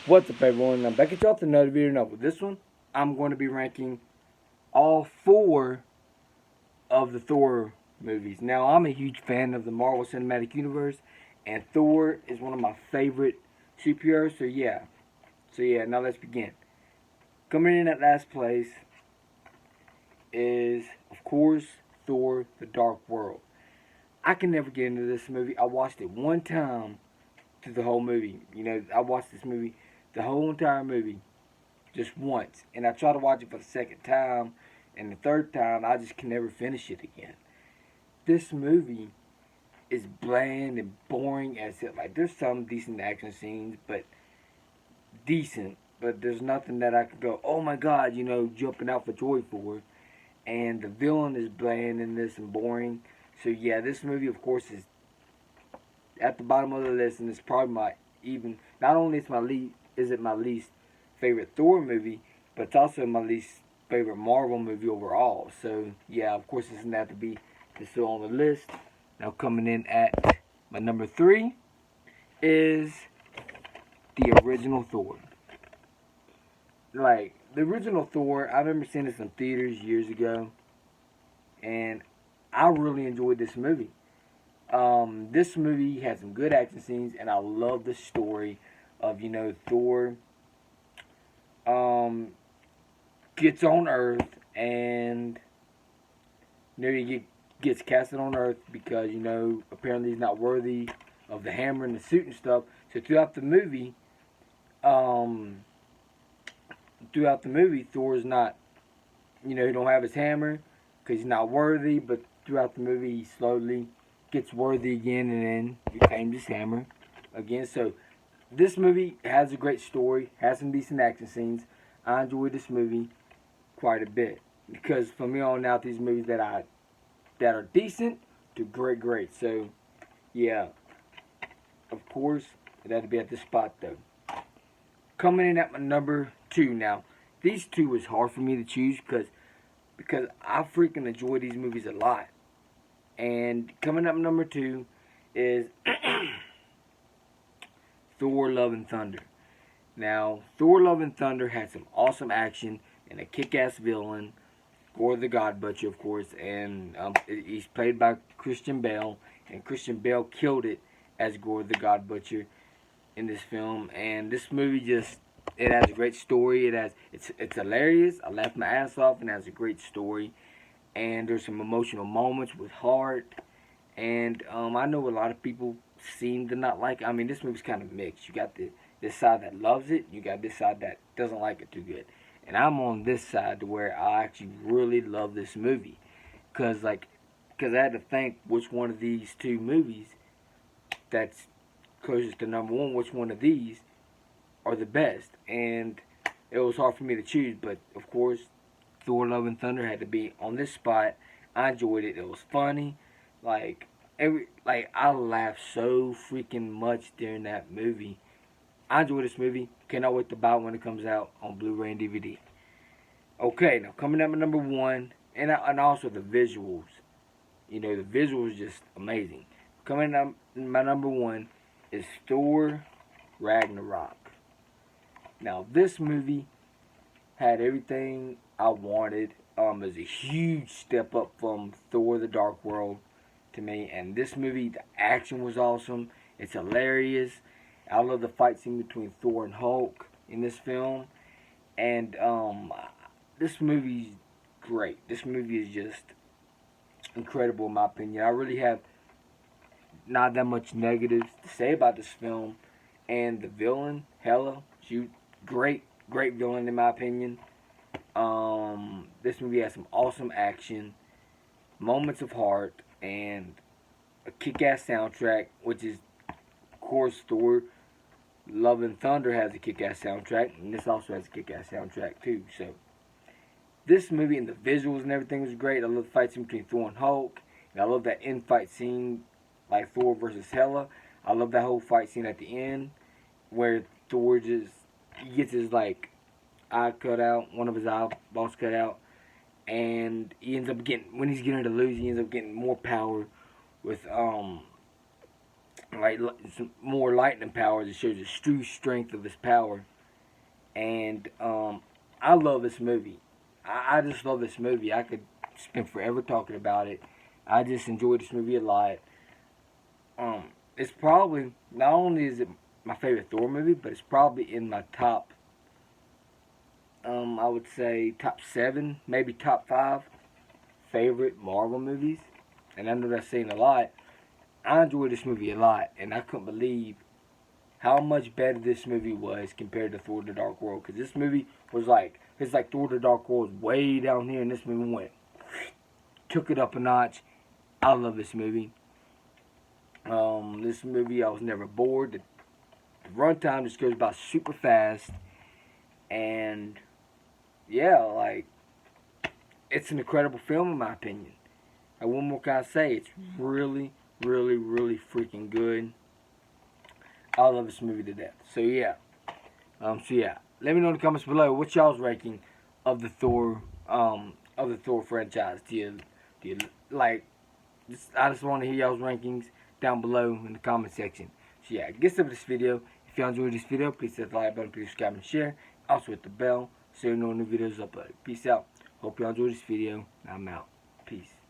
What's up, everyone? I'm back at y'all with another video. Now, with this one, I'm going to be ranking all four of the Thor movies. Now, I'm a huge fan of the Marvel Cinematic Universe, and Thor is one of my favorite superheroes. So yeah. Now let's begin. Coming in at last place is, of course, Thor: The Dark World. I can never get into this movie. I watched it one time through the whole movie. I watched this movie, the whole entire movie, just once, and I tried to watch it for the second time, and the third time I just can never finish it again. This movie is bland and boring as it. Like, there's some decent action scenes, but there's nothing that I could go, oh my god, jumping out for joy for. And the villain is bland in this and boring. So yeah, this movie, of course, is at the bottom of the list, and it's probably my even. Not only is it my least favorite Thor movie, but it's also my least favorite Marvel movie overall. So yeah, of course, it's gonna have to be still on the list. Now, coming in at my number three is the original Thor. Like, the original Thor, I remember seeing this in theaters years ago, and I really enjoyed this movie. This movie had some good action scenes, and I love the story of Thor um, gets on Earth, and he gets casted on Earth because apparently he's not worthy of the hammer and the suit and stuff. So um, throughout the movie, Thor's not, he don't have his hammer because he's not worthy. But throughout the movie, he slowly gets worthy again, and then reclaims his hammer again. So this movie has a great story, has some decent action scenes. I enjoyed this movie quite a bit because from me on out, these movies that are decent to great. So yeah, of course, it had to be at this spot though. Coming in at my number two now. These two was hard for me to choose because I freaking enjoy these movies a lot. And coming up number two is Thor: Love and Thunder. Now, Thor: Love and Thunder had some awesome action and a kick-ass villain, Gore the God Butcher, of course, and he's played by Christian Bale, and Christian Bale killed it as Gore the God Butcher in this film. And this movie it has a great story. It's hilarious. I laughed my ass off, and it has a great story. And there's some emotional moments with heart. And I know a lot of people seem to not like it. I mean, this movie's kind of mixed. You got this side that loves it. You got this side that doesn't like it too good. And I'm on this side to where I actually really love this movie. Because I had to think which one of these two movies that's closest to number one, which one of these are the best. And it was hard for me to choose. But, of course, Thor: Love and Thunder had to be on this spot. I enjoyed it. It was funny. I laughed so freaking much during that movie. I enjoy this movie. Cannot wait to buy it when it comes out on Blu-ray and DVD. Okay, now coming up at number one, and also the visuals. The visuals just amazing. Coming up, my number one is Thor: Ragnarok. Now, this movie had everything I wanted. It was a huge step up from Thor: The Dark World to me. And this movie, the action was awesome. It's hilarious. I love the fight scene between Thor and Hulk in this film. And this movie's great. This movie is just incredible in my opinion. I really have not that much negatives to say about this film. And the villain, Hela, she great villain in my opinion. This movie has some awesome action, moments of heart, and a kick-ass soundtrack, which is, of course, Thor: Love and Thunder has a kick-ass soundtrack, and this also has a kick-ass soundtrack too. So this movie and the visuals and everything was great. I love the fight scene between Thor and Hulk, and I love that end fight scene, like Thor versus Hela. I love that whole fight scene at the end where Thor he gets his eye cut out, one of his eyeballs cut out, and he ends up getting, when he's getting to lose, he ends up getting more power with like some more lightning powers. It shows the true strength of his power, and I love this movie. I just love this movie. I could spend forever talking about it. I just enjoy this movie a lot. It's probably, not only is it my favorite Thor movie, but it's probably in my top. I would say top 7, maybe top 5 favorite Marvel movies. And I know that's saying a lot. I enjoy this movie a lot, and I couldn't believe how much better this movie was compared to Thor: The Dark World. Because this movie was like, it's like Thor: The Dark World was way down here, and this movie went, took it up a notch. I love this movie. This movie, I was never bored. The runtime just goes by super fast, and yeah, like, it's an incredible film in my opinion. And one more can I say, it's really, really, really freaking good. I love this movie to death. So yeah. Let me know in the comments below what y'all's ranking of the Thor franchise. Do you like? I just want to hear y'all's rankings down below in the comment section. So yeah, get some of this video. If y'all enjoyed this video, please hit the like button, please subscribe and share. Also hit the bell so you know when new videos uploaded. Peace out. Hope y'all enjoyed this video. I'm out. Peace.